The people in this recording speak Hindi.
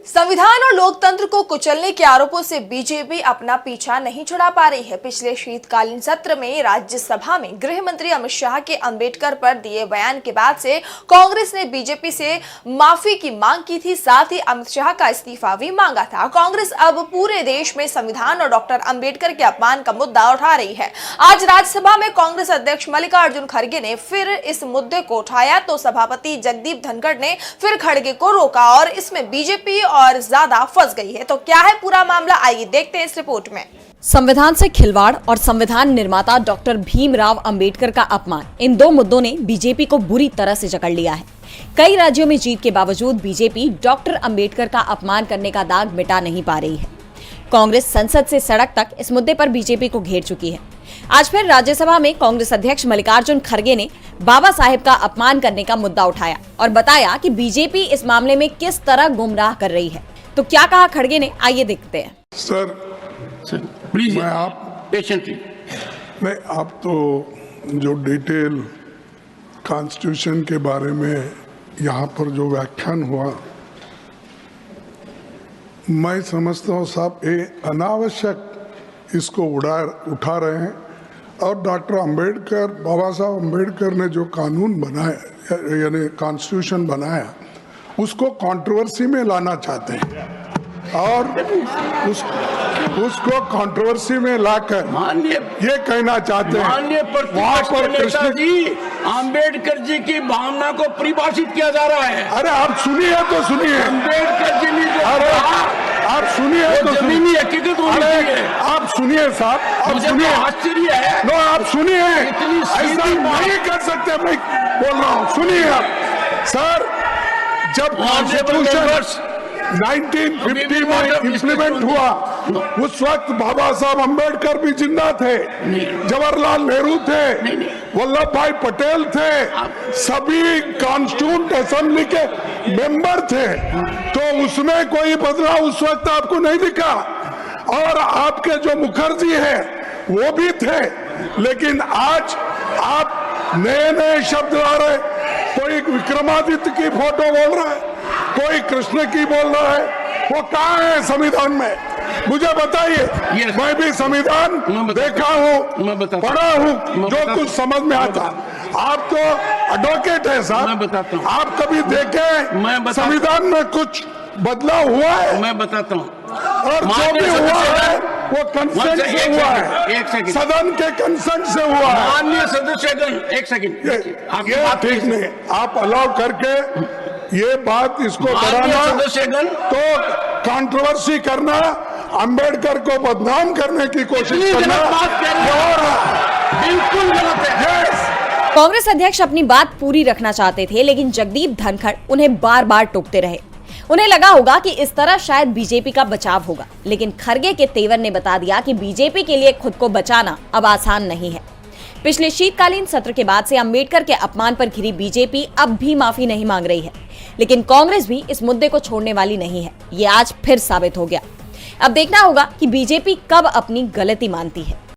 संविधान और लोकतंत्र को कुचलने के आरोपों से बीजेपी अपना पीछा नहीं छुड़ा पा रही है। पिछले शीतकालीन सत्र में राज्यसभा में गृह मंत्री अमित शाह के अंबेडकर पर दिए बयान के बाद से कांग्रेस ने बीजेपी से माफी की मांग की थी, साथ ही अमित शाह का इस्तीफा भी मांगा था। कांग्रेस अब पूरे देश में संविधान और डॉक्टर अंबेडकर के अपमान का मुद्दा उठा रही है। आज राज्यसभा में कांग्रेस अध्यक्ष मल्लिकार्जुन खड़गे ने फिर इस मुद्दे को उठाया तो सभापति जगदीप धनखड़ ने फिर खड़गे को रोका और इसमें बीजेपी और ज्यादा फंस गई है। तो क्या है पूरा मामला, आइए देखते हैं इस रिपोर्ट में। संविधान से खिलवाड़ और संविधान निर्माता डॉक्टर भीमराव अंबेडकर का अपमान, इन दो मुद्दों ने बीजेपी को बुरी तरह से जकड़ लिया है। कई राज्यों में जीत के बावजूद बीजेपी डॉक्टर अंबेडकर का अपमान करने का दाग मिटा नहीं पा रही है। कांग्रेस संसद से सड़क तक इस मुद्दे पर बीजेपी को घेर चुकी है। आज फिर राज्यसभा में कांग्रेस अध्यक्ष मल्लिकार्जुन खड़गे ने बाबा साहेब का अपमान करने का मुद्दा उठाया और बताया कि बीजेपी इस मामले में किस तरह गुमराह कर रही है। तो क्या कहा खड़गे ने, आइए देखते हैं। सर प्लीज मैं आप पेशेंटली नहीं, आप तो जो डिटेल कॉन्स्टिट्यूशन के बारे में यहाँ पर जो व्याख्यान हुआ, मैं समझता हूँ साहब ये अनावश्यक इसको उठा रहे हैं। और डॉक्टर अंबेडकर, बाबा साहब अंबेडकर ने जो कानून बनाया यानी कॉन्स्टिट्यूशन बनाया, उसको कंट्रोवर्सी में लाना चाहते हैं और उसको कंट्रोवर्सी में लाकर ये कहना चाहते हैं माननीय वहाँ पर कृष्ण जी अंबेडकर जी की भावना को परिभाषित किया जा रहा है। अरे आप सुनिए तो सुनिए, अंबेडकर जी ने जो अरे आप सुनिए तो जमीनी हकीकत होनी चाहिए। आप सुनिए साहब, आप सुनिए, आश्चर्य है। नो आप सुनिए, इतनी ऐसा नहीं कर सकते। मैं बोल रहा हूँ, सुनिए आप। सर, जब कॉन्स्टिट्यूशन 1950 में इम्प्लीमेंट हुआ, उस वक्त बाबा साहब अंबेडकर भी जिंदा थे, जवाहरलाल नेहरू थे, वल्लभ भाई पटेल थे, सभी कॉन्स्टिट्यूंट असेंबली के मेंबर थे। तो उसमें कोई बदलाव उस वक्त आपको नहीं दिखा। और आपके जो मुखर्जी है वो भी थे, लेकिन आज आप नए नए शब्द ला रहे। कोई विक्रमादित्य की फोटो बोल रहा है, कोई कृष्ण की बोल रहा है। वो कहाँ है संविधान में, मुझे बताइए। मैं भी संविधान देखा हूँ, पढ़ा हूँ, जो कुछ समझ में आता। आप तो एडवोकेट है साहब, मैं बताता हूँ। आप कभी देखे संविधान में कुछ बदलाव हुआ है? मैं बताता हूँ। और जो भी हुआ है वो कंसेंट से हुआ है, एक सेकंड, सदन के कंसेंट से हुआ है। माननीय सदस्यगण, एक सेकंड, ये ठीक नहीं। आप अलाउ करके ये बात इसको बढ़ाना सदस्यगण तो कंट्रोवर्सी करना, अंबेडकर को बदनाम करने की कोशिश करना बिल्कुल गलत है। कांग्रेस अध्यक्ष अपनी बात पूरी रखना चाहते थे, लेकिन जगदीप धनखड़ उन्हें बार बार टोकते रहे। उन्हें लगा होगा कि इस तरह शायद बीजेपी का बचाव होगा, लेकिन खड़गे के तेवर ने बता दिया कि बीजेपी के लिए खुद को बचाना अब आसान नहीं है। पिछले शीतकालीन सत्र के बाद से अंबेडकर के अपमान पर घिरी बीजेपी अब भी माफी नहीं मांग रही है, लेकिन कांग्रेस भी इस मुद्दे को छोड़ने वाली नहीं है। ये आज फिर साबित हो गया। अब देखना होगा कि बीजेपी कब अपनी गलती मानती है।